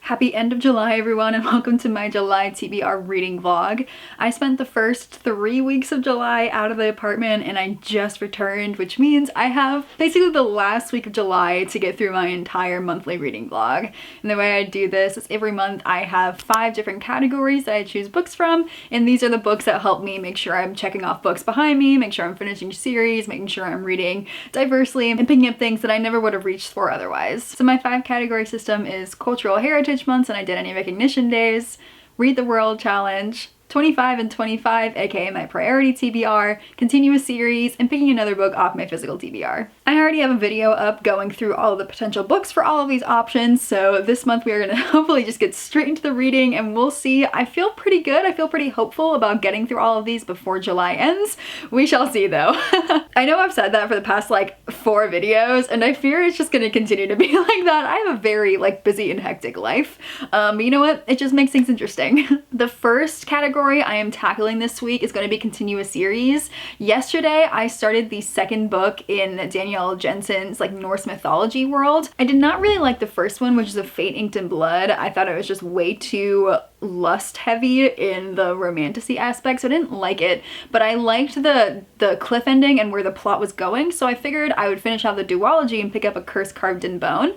Happy end of July, everyone, and welcome to my July TBR reading vlog. I spent the first 3 weeks of July out of the apartment and I just returned, which means I have basically the last week of July to get through my entire monthly reading vlog. And the way I do this is every month I have 5 different categories that I choose books from, and these are the books that help me make sure I'm checking off books behind me, make sure I'm finishing series, making sure I'm reading diversely, and picking up things that I never would have reached for otherwise. So my 5 category system is cultural heritage months and identity recognition days, read the world challenge, 25 and 25, aka my priority TBR, continuous series, and picking another book off my physical TBR. I already have a video up going through all of the potential books for all of these options, so this month we are gonna hopefully just get straight into the reading and we'll see. I feel pretty good. I feel pretty hopeful about getting through all of these before July ends. We shall see though. I know I've said that for the past like 4 videos and I fear it's just gonna continue to be like that. I have a very busy and hectic life. But you know what? It just makes things interesting. The first category I am tackling this week is going to be continuous series. Yesterday I started the second book in Danielle Jensen's Norse mythology world. I did not really like the first one, which is A Fate Inked in Blood. I thought it was just way too lust heavy in the romantasy aspect, so I didn't like it, but I liked the cliff ending and where the plot was going, so I figured I would finish out the duology and pick up A Curse Carved in Bone,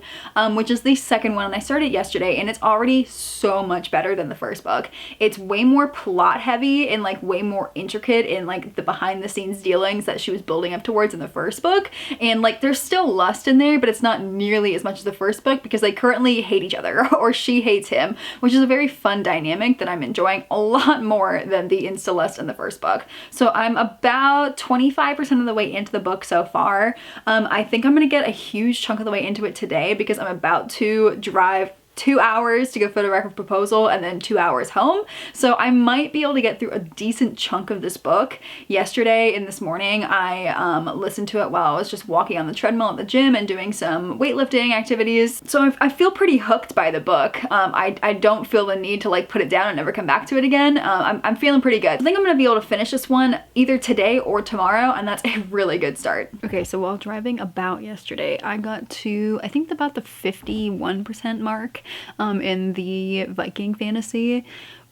which is the second one, and I started yesterday and it's already so much better than the first book. It's way more plot heavy and way more intricate in the behind the scenes dealings that she was building up towards in the first book, and there's still lust in there, but it's not nearly as much as the first book because they currently hate each other or she hates him, which is a very fun dynamic that I'm enjoying a lot more than the insta lust in the first book. So I'm about 25% of the way into the book so far. I think I'm gonna get a huge chunk of the way into it today because I'm about to drive 2 hours to go photograph a proposal and then 2 hours home. So I might be able to get through a decent chunk of this book. Yesterday and this morning I listened to it while I was just walking on the treadmill at the gym and doing some weightlifting activities. So I feel pretty hooked by the book. I don't feel the need to put it down and never come back to it again. I'm feeling pretty good. I think I'm gonna be able to finish this one either today or tomorrow, and that's a really good start. Okay, so while driving about yesterday, I got to, I think about the 51% mark in the Viking fantasy,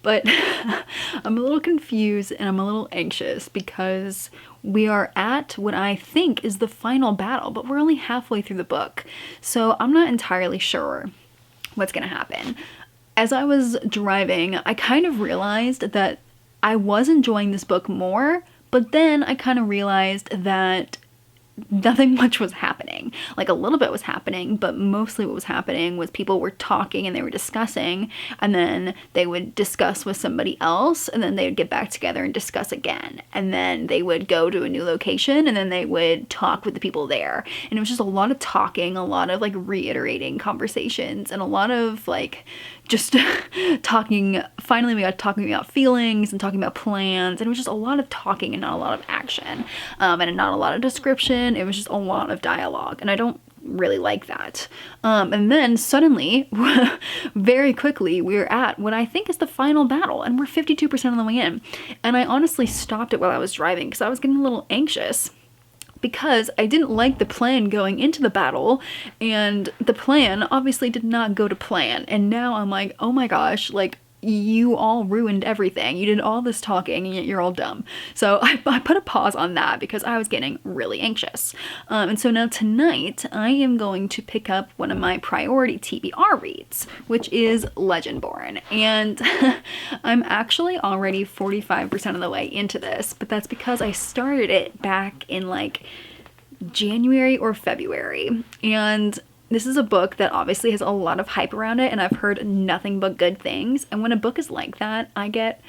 but I'm a little confused and I'm a little anxious because we are at what I think is the final battle, but we're only halfway through the book, so I'm not entirely sure what's gonna happen. As I was driving, I kind of realized that I was enjoying this book more, but then I kind of realized that nothing much was happening. A little bit was happening, but mostly what was happening was people were talking and they were discussing, and then they would discuss with somebody else, and then they would get back together and discuss again, and then they would go to a new location and then they would talk with the people there. And it was just a lot of talking, a lot of reiterating conversations, and a lot of just talking. Finally we got talking about feelings and talking about plans, and it was just a lot of talking and not a lot of action, and not a lot of description. It was just a lot of dialogue, and I don't really like that. And then suddenly, very quickly, we're at what I think is the final battle, and we're 52% of the way in. And I honestly stopped it while I was driving because I was getting a little anxious, because I didn't like the plan going into the battle, and the plan obviously did not go to plan. And now I'm like, oh my gosh, you all ruined everything. You did all this talking and yet you're all dumb. So I put a pause on that because I was getting really anxious. And so now tonight I am going to pick up one of my priority TBR reads, which is Legendborn. And I'm actually already 45% of the way into this, but that's because I started it back in January or February. And this is a book that obviously has a lot of hype around it, and I've heard nothing but good things. And when a book is like that, I get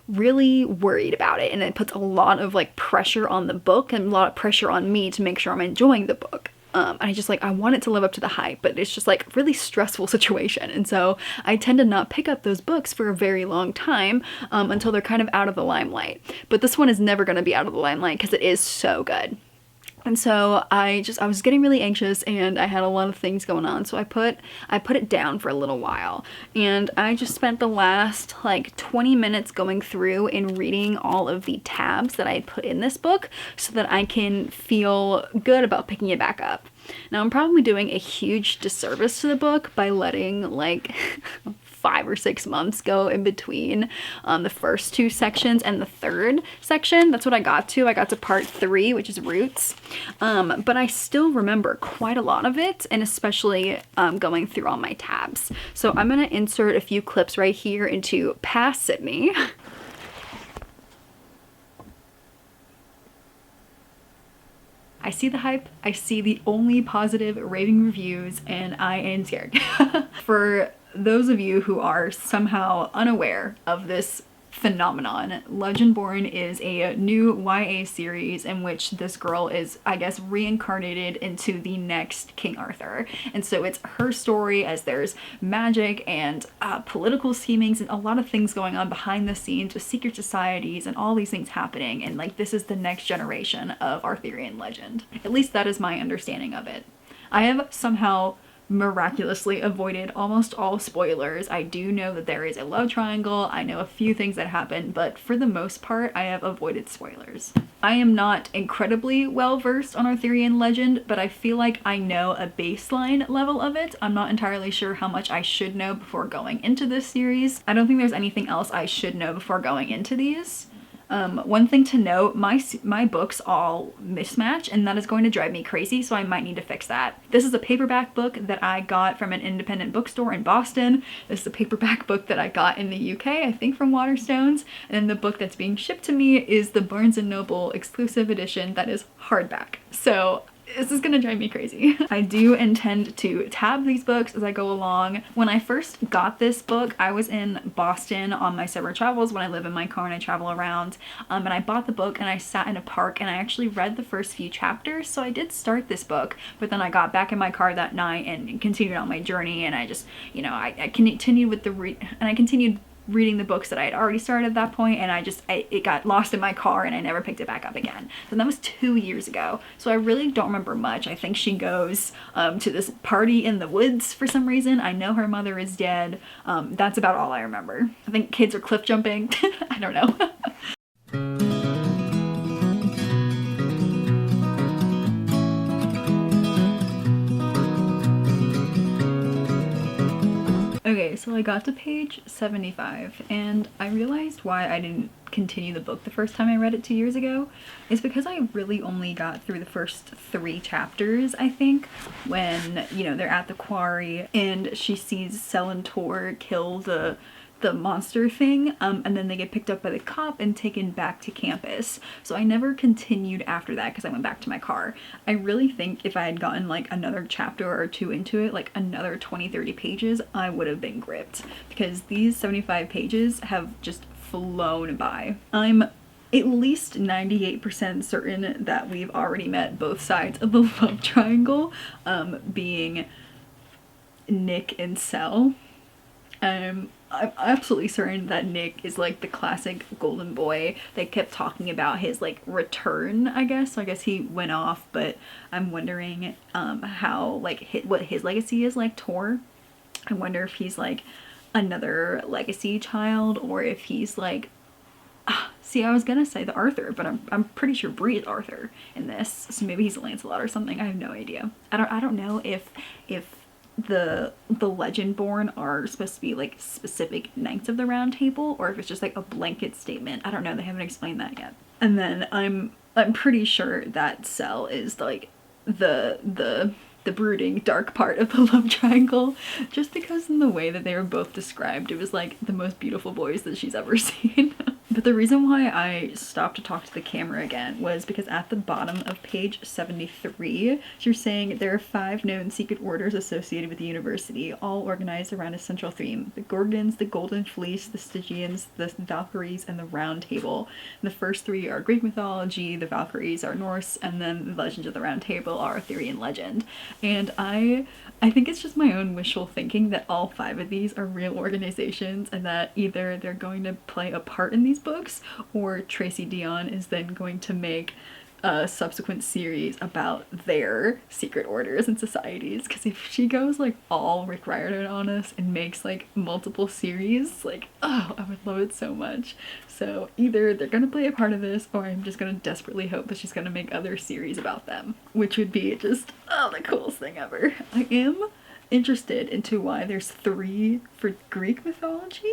really worried about it, and it puts a lot of pressure on the book and a lot of pressure on me to make sure I'm enjoying the book. And I want it to live up to the hype, but it's just really stressful situation. And so I tend to not pick up those books for a very long time until they're kind of out of the limelight. But this one is never going to be out of the limelight because it is so good. And so I was getting really anxious and I had a lot of things going on, so I put it down for a little while, and I just spent the last 20 minutes going through and reading all of the tabs that I put in this book so that I can feel good about picking it back up. Now I'm probably doing a huge disservice to the book by letting 5 or 6 months go in between the first 2 sections and the 3rd section. That's what I got to. I got to part 3, which is roots. But I still remember quite a lot of it, and especially going through all my tabs. So I'm gonna insert a few clips right here into Past Sydney. I see the hype, I see the only positive rating reviews, and I am scared. For those of you who are somehow unaware of this phenomenon, Legendborn is a new YA series in which this girl is, I guess, reincarnated into the next King Arthur. And so it's her story as there's magic and political schemings and a lot of things going on behind the scenes with secret societies and all these things happening. And like, this is the next generation of Arthurian legend. At least that is my understanding of it. I have somehow miraculously avoided almost all spoilers. I do know that there is a love triangle. I know a few things that happen, but for the most part, I have avoided spoilers. I am not incredibly well versed on Arthurian legend, but I feel like I know a baseline level of it. I'm not entirely sure how much I should know before going into this series. I don't think there's anything else I should know before going into these. One thing to note, my books all mismatch, and that is going to drive me crazy, so I might need to fix that. This is a paperback book that I got from an independent bookstore in Boston. This is a paperback book that I got in the UK, I think from Waterstones, and then the book that's being shipped to me is the Barnes & Noble exclusive edition that is hardback. So this is gonna drive me crazy. I do intend to tab these books as I go along. When I first got this book, I was in Boston on my summer travels when I live in my car and I travel around. And I bought the book and I sat in a park and I actually read the first few chapters. So I did start this book, but then I got back in my car that night and continued on my journey, and I just, you know, I continued with I continued reading the books that I had already started at that point, and it got lost in my car and I never picked it back up again. So that was 2 years ago. So I really don't remember much. I think she goes to this party in the woods for some reason. I know her mother is dead. That's about all I remember. I think kids are cliff jumping. I don't know. Okay, so I got to page 75 and I realized why I didn't continue the book the first time I read it 2 years ago. Is because I really only got through the first 3 chapters, I think, when, you know, they're at the quarry and she sees Selentor kill the monster thing, and then they get picked up by the cop and taken back to campus. So I never continued after that because I went back to my car. I really think if I had gotten like another chapter or 2 into it, like another 20-30 pages, I would have been gripped, because these 75 pages have just flown by. I'm at least 98% certain that we've already met both sides of the love triangle, being Nick and Sel. I'm absolutely certain that Nick is like the classic golden boy. They kept talking about his like return, I guess. So I guess he went off, but I'm wondering how, like, what his legacy is like Tor. I wonder if he's like another legacy child, or if he's like, see, I was gonna say the Arthur, but I'm pretty sure Bree is Arthur in this. So maybe he's Lancelot or something. I have no idea. I don't know if the Legendborn are supposed to be like specific Knights of the Round Table, or if it's just like a blanket statement. I don't know, they haven't explained that yet. And then I'm pretty sure that Sel is like the brooding dark part of the love triangle, just because in the way that they were both described, it was like the most beautiful boys that she's ever seen. But the reason why I stopped to talk to the camera again was because at the bottom of page 73, you're saying there are 5 known secret orders associated with the university, all organized around a central theme: the Gorgons, the Golden Fleece, the Stygians, the Valkyries, and the Round Table. And the first 3 are Greek mythology, the Valkyries are Norse, and then the Legends of the Round Table are Arthurian legend. And I think it's just my own wishful thinking that all 5 of these are real organizations, and that either they're going to play a part in these books, or Tracy Deonn is then going to make a subsequent series about their secret orders and societies. Because if she goes like all Rick Riordan on us and makes like multiple series, like, oh, I would love it so much. So either they're gonna play a part of this, or I'm just gonna desperately hope that she's gonna make other series about them, which would be just, oh, the coolest thing ever. I am interested into why there's 3 for Greek mythology.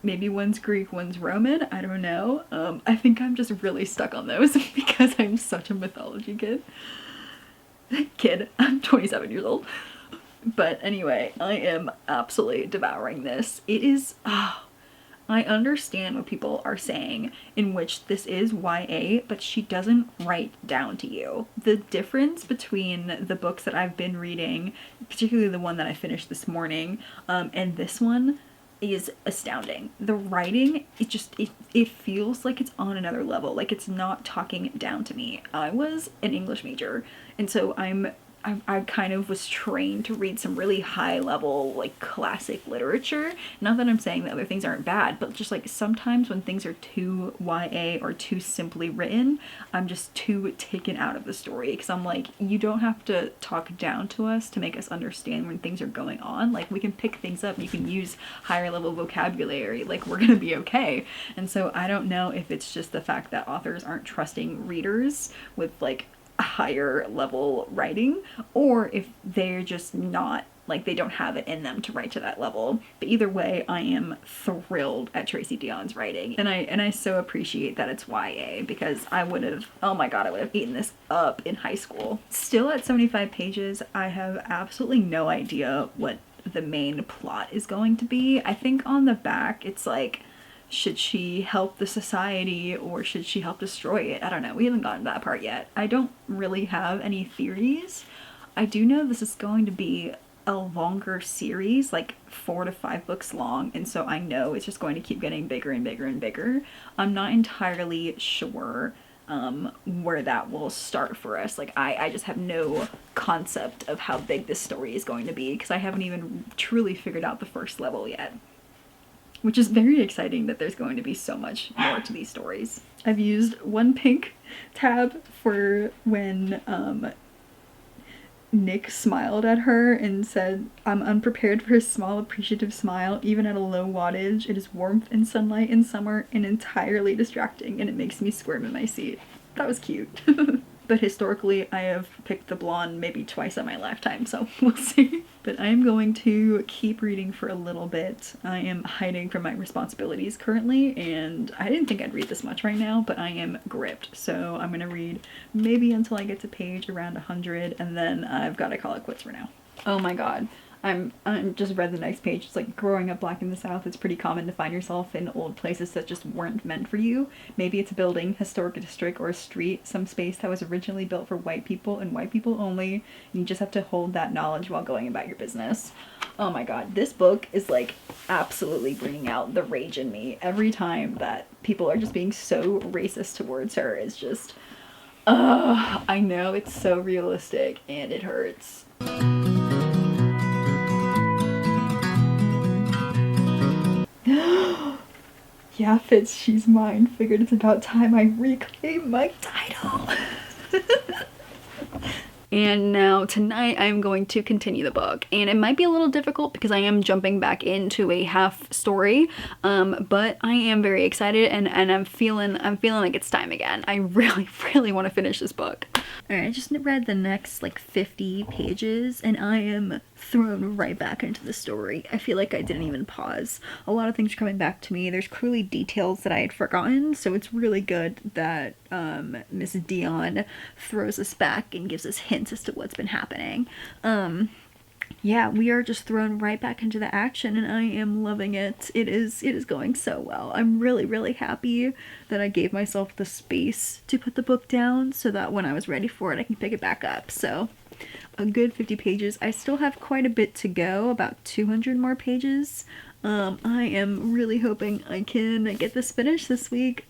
Maybe one's Greek, one's Roman, I don't know. I think I'm just really stuck on those because I'm such a mythology kid. I'm 27 years old. But anyway, I am absolutely devouring this. It is, I understand what people are saying, in which this is YA, but she doesn't write down to you. The difference between the books that I've been reading, particularly the one that I finished this morning, and this one, is astounding. The writing, it feels like it's on another level, like it's not talking down to me. I was an English major, and so I kind of was trained to read some really high level, like, classic literature. Not that I'm saying that other things aren't bad, but just like sometimes when things are too YA or too simply written, I'm just too taken out of the story, because I'm like, you don't have to talk down to us to make us understand when things are going on. Like, we can pick things up, you can use higher level vocabulary, like, we're gonna be okay. And so I don't know if it's just the fact that authors aren't trusting readers with, like, higher level writing, or if they're just not, like, they don't have it in them to write to that level. But either way, I am thrilled at Tracy Deonn's writing, and I so appreciate that it's YA, because I would have, oh my god, I would have eaten this up in high school. Still at 75 pages, I have absolutely no idea what the main plot is going to be. I think on the back it's like, should she help the society or should she help destroy it? I don't know. We haven't gotten to that part yet. I don't really have any theories. I do know this is going to be a longer series, like 4 to 5 books long, and so I know it's just going to keep getting bigger and bigger and bigger. I'm not entirely sure where that will start for us. Like, I just have no concept of how big this story is going to be, because I haven't even truly figured out the first level yet. Which is very exciting that there's going to be so much more to these stories. I've used one pink tab for when Nick smiled at her and said, "I'm unprepared for his small appreciative smile. Even at a low wattage, it is warmth and sunlight in summer and entirely distracting, and it makes me squirm in my seat." That was cute. But historically, I have picked the blonde maybe twice in my lifetime, so we'll see. But I am going to keep reading for a little bit. I am hiding from my responsibilities currently, and I didn't think I'd read this much right now, but I am gripped. So I'm gonna read maybe until I get to page around 100, and then I've got to call it quits for now. Oh my god. I'm just read the next page. It's like, growing up black in the South, it's pretty common to find yourself in old places that just weren't meant for you. Maybe it's a building, historic district, or a street, some space that was originally built for white people and white people only, and you just have to hold that knowledge while going about your business. Oh my god, this book is like absolutely bringing out the rage in me. Every time that people are just being so racist towards her is just, I know it's so realistic and it hurts. Yeah, Fitz, she's mine. Figured it's about time I reclaim my title. And now tonight I'm going to continue the book, and it might be a little difficult because I am jumping back into a half story, but I am very excited, and I'm feeling like it's time again. I really want to finish this book. Alright, I just read the next like 50 pages and I am thrown right back into the story. I feel like I didn't even pause. A lot of things are coming back to me. There's clearly details that I had forgotten, so it's really good that Miss Deonn throws us back and gives us hints as to what's been happening. Yeah, we are just thrown right back into the action and I am loving it. It is going so well. I'm really happy that I gave myself the space to put the book down so that when I was ready for it I can pick it back up. So a good 50 pages. I still have quite a bit to go, about 200 more pages. I am really hoping I can get this finished this week.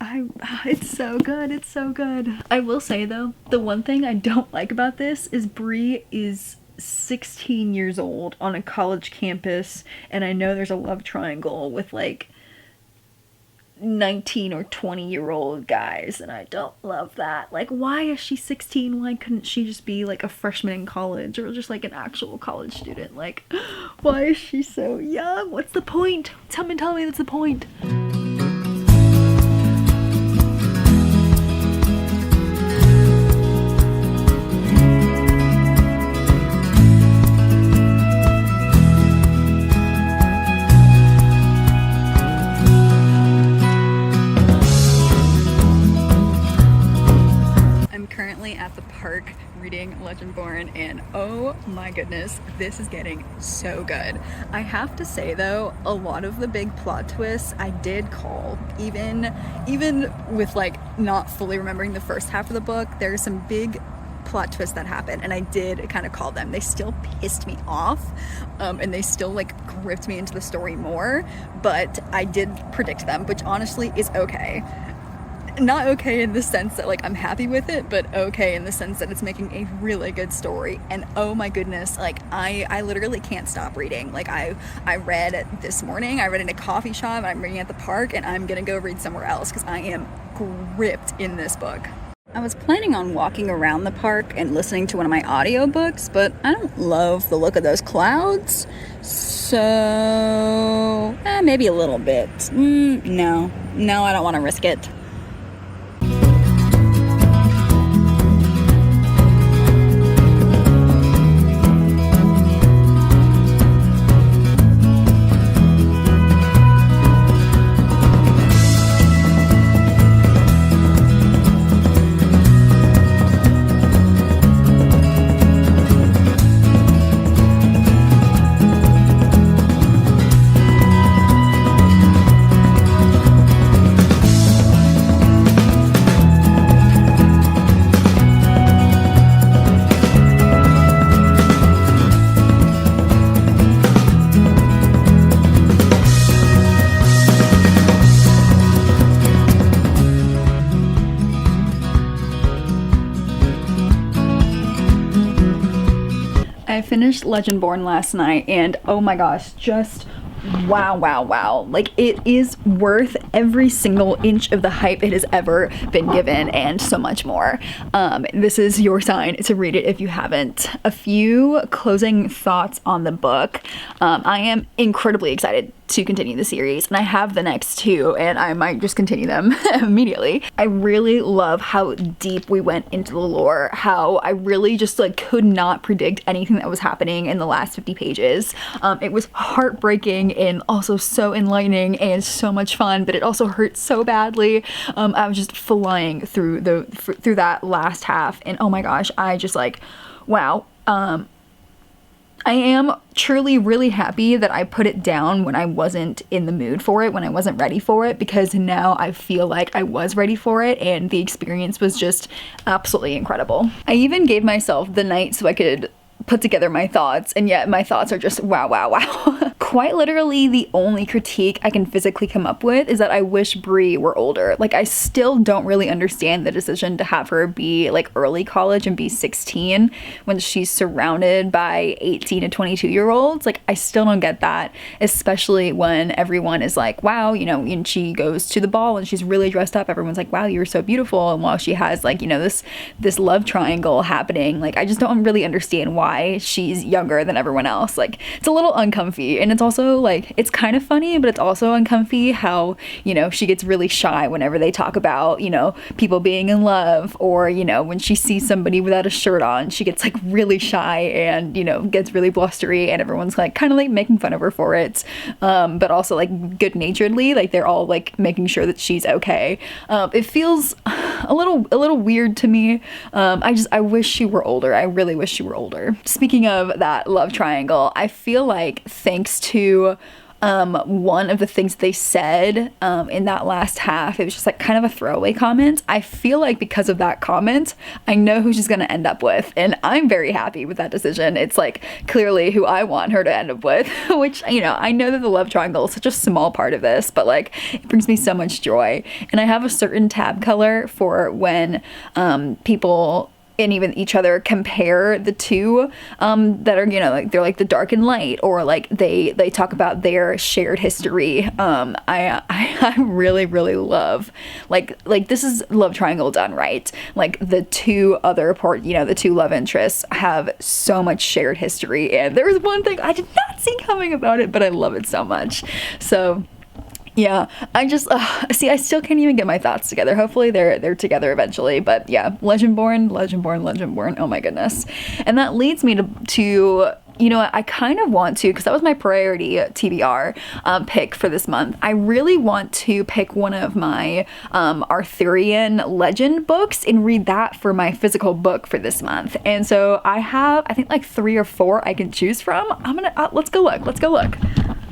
It's so good, it's so good. I will say though, the one thing I don't like about this is Bree is 16 years old on a college campus, and I know there's a love triangle with like 19 or 20-year-old guys, and I don't love that. Like, why is she 16? Why couldn't she just be like a freshman in college or just like an actual college student? Like, why is she so young? What's the point? Tell me that's the point. Legendborn, and oh my goodness, this is getting so good. I have to say though, a lot of the big plot twists I did call, even with like not fully remembering the first half of the book. There's some big plot twists that happen, and I did kind of call them. They still pissed me off, and they still like gripped me into the story more, but I did predict them, which honestly is okay. Not okay in the sense that like I'm happy with it, but okay in the sense that it's making a really good story. And oh my goodness, like I literally can't stop reading. Like I read this morning, I read in a coffee shop, I'm reading at the park, and I'm gonna go read somewhere else because I am gripped in this book. I was planning on walking around the park and listening to one of my audiobooks, but I don't love the look of those clouds, so maybe a little bit. No, I don't want to risk it. I finished Legendborn last night, and oh my gosh, just wow. Like, it is worth every single inch of the hype it has ever been given, and so much more. This is your sign to read it if you haven't. A few closing thoughts on the book. I am incredibly excited to continue the series, and I have the next two, and I might just continue them immediately. I really love how deep we went into the lore, how I really just like could not predict anything that was happening in the last 50 pages. It was heartbreaking and also so enlightening and so much fun, but it also hurt so badly. I was just flying through that last half, and oh my gosh, I just like, wow. I am truly really happy that I put it down when I wasn't in the mood for it, when I wasn't ready for it, because now I feel like I was ready for it, and the experience was just absolutely incredible. I even gave myself the night so I could put together my thoughts, and yet my thoughts are just wow. Quite literally, the only critique I can physically come up with is that I wish Bree were older. Like, I still don't really understand the decision to have her be like early college and be 16 when she's surrounded by 18 to 22-year-olds. Like, I still don't get that, especially when everyone is like, wow, you know, and she goes to the ball and she's really dressed up. Everyone's like, wow, you're so beautiful. And while she has like, you know, this love triangle happening, like, I just don't really understand why she's younger than everyone else. Like, it's a little uncomfy, and it's also like, it's kind of funny, but it's also uncomfy how, you know, she gets really shy whenever they talk about, you know, people being in love, or, you know, when she sees somebody without a shirt on, she gets like really shy and, you know, gets really blustery, and everyone's like kind of like making fun of her for it, but also like good naturedly, like they're all like making sure that she's okay. It feels a little weird to me. I wish she were older. I really wish she were older. Speaking of that love triangle, I feel like thanks to one of the things they said in that last half, it was just like kind of a throwaway comment. I feel like because of that comment, I know who she's gonna end up with, and I'm very happy with that decision. It's like clearly who I want her to end up with, which, you know, I know that the love triangle is such a small part of this, but like it brings me so much joy. And I have a certain tab color for when people and even each other compare the two that are, you know, like they're like the dark and light, or like they talk about their shared history. I really love like this is love triangle done right. Like the two other the two love interests have so much shared history, and there was one thing I did not see coming about it, but I love it so much. So yeah, I just see, I still can't even get my thoughts together. Hopefully they're together eventually, but yeah, Legendborn, oh my goodness. And that leads me to you know what, I kind of want to, because that was my priority TBR pick for this month. I really want to pick one of my Arthurian legend books and read that for my physical book for this month. And so I have, I think, like 3 or 4 I can choose from. Let's go look.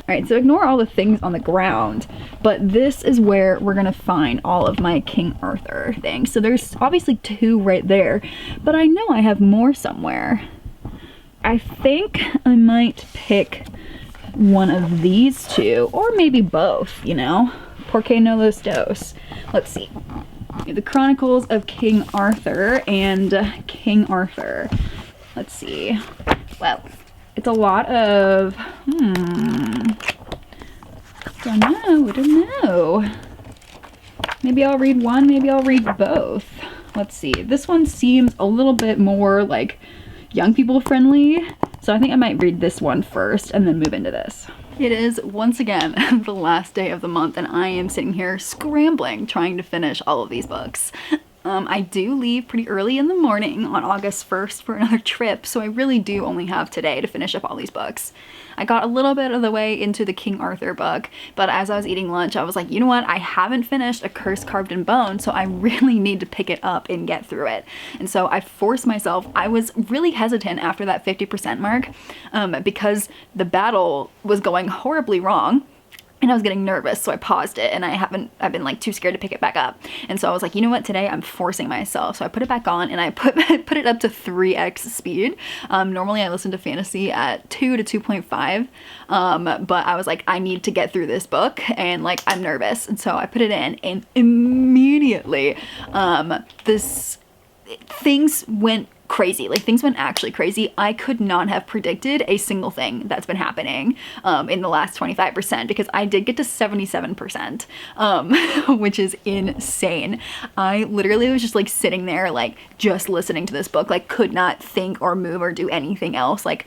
All right, so ignore all the things on the ground, but this is where we're gonna find all of my King Arthur things. So there's obviously 2 right there, but I know I have more somewhere. I think I might pick one of these 2, or maybe both, you know? Porque no los dos? Let's see. The Chronicles of King Arthur and King Arthur. Let's see. Well, it's a lot of, don't know. Maybe I'll read one, maybe I'll read both. Let's see. This one seems a little bit more like young people friendly, so I think I might read this one first and then move into this. It is once again the last day of the month, and I am sitting here scrambling trying to finish all of these books. I do leave pretty early in the morning on August 1st for another trip, so I really do only have today to finish up all these books. I got a little bit of the way into the King Arthur book, but as I was eating lunch, I was like, you know what? I haven't finished A Curse Carved in Bone, so I really need to pick it up and get through it. And so I forced myself. I was really hesitant after that 50% mark because the battle was going horribly wrong. And I was getting nervous, so I paused it, and I've been like too scared to pick it back up. And so I was like, you know what, today I'm forcing myself. So I put it back on, and I put it up to 3x speed. Normally I listen to fantasy at 2 to 2.5, but I was like, I need to get through this book, and like, I'm nervous. And so I put it in, and immediately, things went crazy. Like, things went actually crazy. I could not have predicted a single thing that's been happening in the last 25%, because I did get to 77%, which is insane. I literally was just like sitting there, like just listening to this book, like could not think or move or do anything else. Like,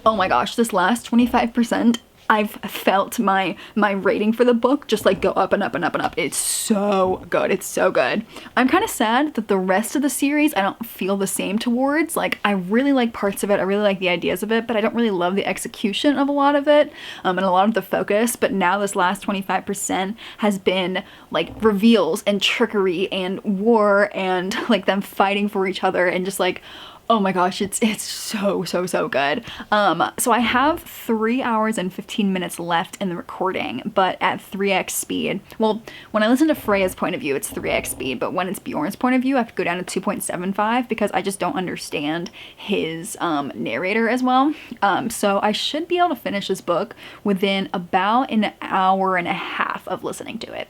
oh my gosh, this last 25%, I've felt my rating for the book just like go up and up and up and up. It's so good. It's so good. I'm kind of sad that the rest of the series I don't feel the same towards. Like, I really like parts of it. I really like the ideas of it, but I don't really love the execution of a lot of it and a lot of the focus. But now this last 25% has been like reveals and trickery and war and like them fighting for each other and just like, oh my gosh, it's so good. So I have 3 hours and 15 minutes left in the recording, but at 3x speed. Well, when I listen to Freya's point of view, it's 3x speed, but when it's Bjorn's point of view, I have to go down to 2.75 because I just don't understand his narrator as well. So I should be able to finish this book within about an hour and a half of listening to it.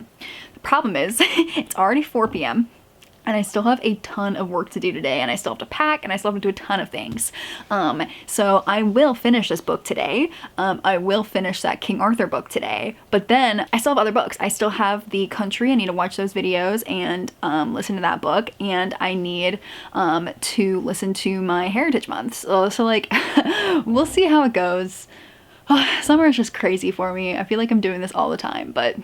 The problem is, it's already 4 p.m. and I still have a ton of work to do today, and I still have to pack, and I still have to do a ton of things. So I will finish this book today. I will finish that King Arthur book today, but then I still have other books. I still have The Country. I need to watch those videos and listen to that book, and I need to listen to my Heritage Month. So like, we'll see how it goes. Summer is just crazy for me. I feel like I'm doing this all the time, but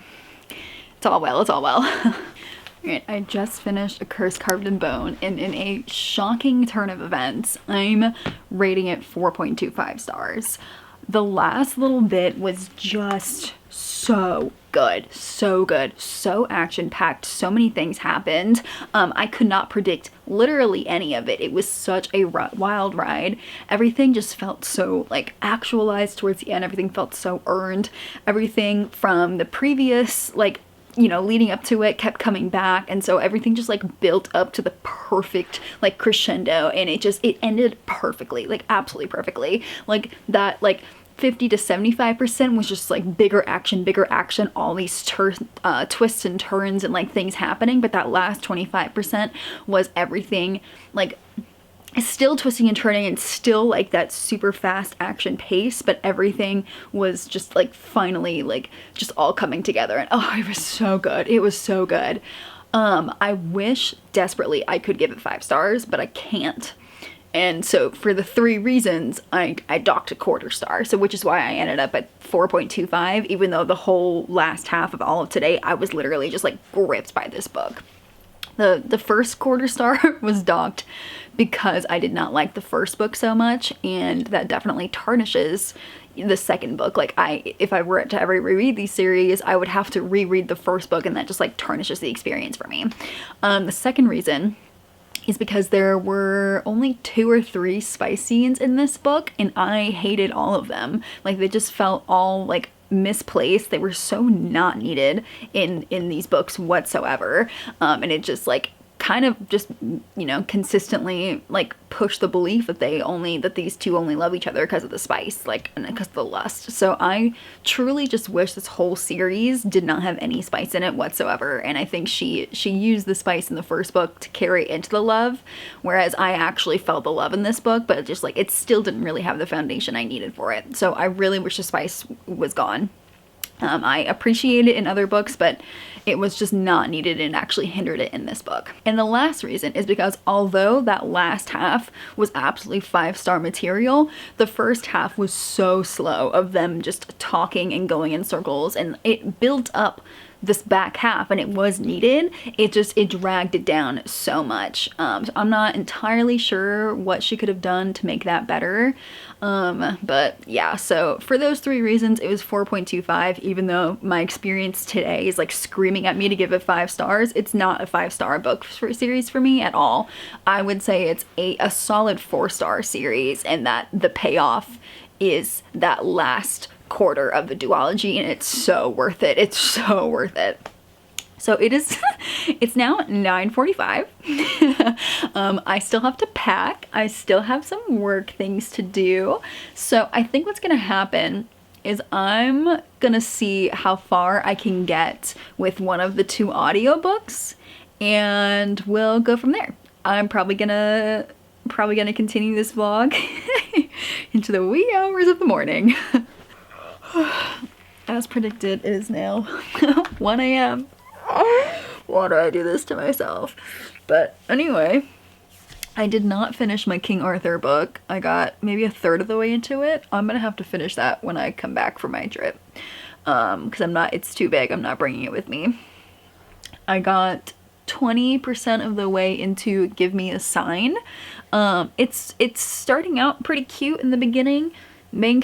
it's all well, it's all well. Alright, I just finished A Curse Carved in Bone, and in a shocking turn of events, I'm rating it 4.25 stars. The last little bit was just so good, so action-packed, so many things happened. I could not predict literally any of it. It was such a wild ride. Everything just felt so like actualized towards the end. Everything felt so earned. Everything from the previous, like, you know, leading up to it kept coming back, and so everything just like built up to the perfect like crescendo, and it ended perfectly, like absolutely perfectly. Like that, like 50 to 75% was just like bigger action, all these twists and turns and like things happening, but that last 25% was everything like still twisting and turning and still like that super fast action pace, but everything was just like finally like just all coming together, and oh, it was so good. It was so good. I wish desperately I could give it 5 stars, but I can't. And so for the 3 reasons, I docked a 1/4 star, so which is why I ended up at 4.25, even though the whole last half of all of today I was literally just like gripped by this book. The first quarter star was docked because I did not like the first book so much, and that definitely tarnishes the second book. Like, if I were to ever reread these series, I would have to reread the first book, and that just like tarnishes the experience for me. The second reason is because there were only 2 or 3 spice scenes in this book, and I hated all of them. Like, they just felt all like misplaced. They were so not needed in these books whatsoever. And it just like kind of just, you know, consistently like push the belief that these two only love each other because of the spice, like, and because of the lust. So I truly just wish this whole series did not have any spice in it whatsoever. And I think she used the spice in the first book to carry into the love, whereas I actually felt the love in this book, but just like it still didn't really have the foundation I needed for it. So I really wish the spice was gone. I appreciate it in other books, but it was just not needed and actually hindered it in this book. And the last reason is because although that last half was absolutely 5-star material, the first half was so slow of them just talking and going in circles, and it built up this back half, and it was needed. It dragged it down so much. So I'm not entirely sure what she could have done to make that better. But yeah, so for those 3 reasons, it was 4.25, even though my experience today is like screaming at me to give it 5 stars. It's not a 5-star book series for me at all. I would say it's a solid 4-star series, and that the payoff is that last quarter of the duology, and it's so worth it. It's so worth it. So it is, it's now 9:45. I still have to pack. I still have some work things to do. So I think what's gonna happen is I'm gonna see how far I can get with one of the 2 audiobooks, and we'll go from there. I'm probably gonna continue this vlog into the wee hours of the morning. As predicted, it is now 1 a.m. Why do I do this to myself? But anyway, I did not finish my King Arthur book. I got maybe 1/3 of the way into it. I'm gonna have to finish that when I come back from my trip. Because it's too big. I'm not bringing it with me. I got 20% of the way into Give Me a Sign. It's starting out pretty cute in the beginning. Main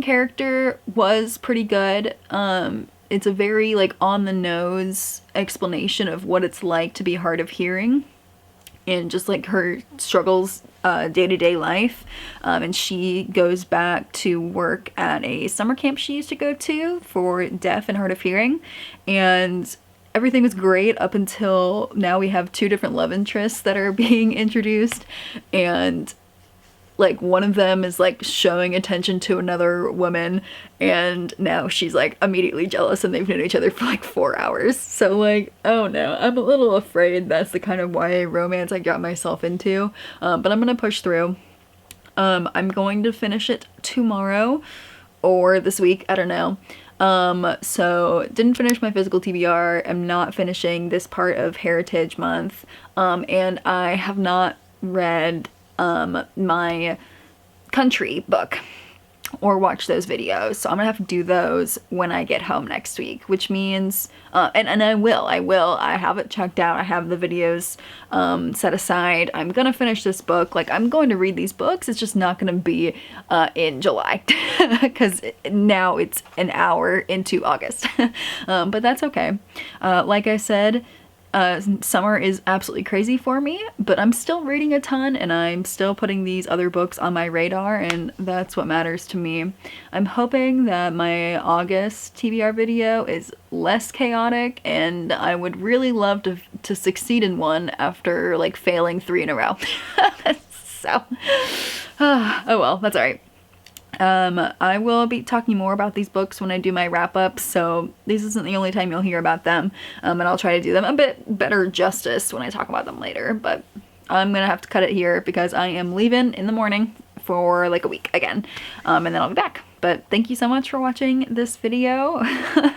character was pretty good. It's a very like on the nose explanation of what it's like to be hard of hearing, and just like her struggles day-to-day life. And she goes back to work at a summer camp she used to go to for deaf and hard of hearing, and everything was great up until now. We have 2 different love interests that are being introduced, and like one of them is like showing attention to another woman, and now she's like immediately jealous, and they've known each other for like 4 hours. So like, oh no, I'm a little afraid that's the kind of YA romance I got myself into. But I'm gonna push through. I'm going to finish it tomorrow or this week, I don't know. So didn't finish my physical TBR. I'm not finishing this part of Heritage Month. And I have not read my country book or watch those videos, so I'm gonna have to do those when I get home next week, which means and I will. I have it checked out. I have the videos set aside. I'm gonna finish this book. Like, I'm going to read these books. It's just not gonna be in July because now it's an hour into August. But that's okay. Like I said, summer is absolutely crazy for me, but I'm still reading a ton, and I'm still putting these other books on my radar, and that's what matters to me. I'm hoping that my August TBR video is less chaotic, and I would really love to succeed in one after like failing 3 in a row. So, oh well, that's alright. I will be talking more about these books when I do my wrap-ups, so this isn't the only time you'll hear about them, and I'll try to do them a bit better justice when I talk about them later, but I'm gonna have to cut it here because I am leaving in the morning for like a week again, and then I'll be back. But thank you so much for watching this video.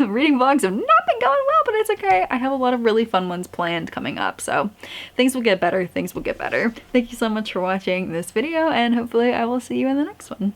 Reading vlogs have not been going well, but it's okay. I have a lot of really fun ones planned coming up, so things will get better. Things will get better. Thank you so much for watching this video, and hopefully I will see you in the next one.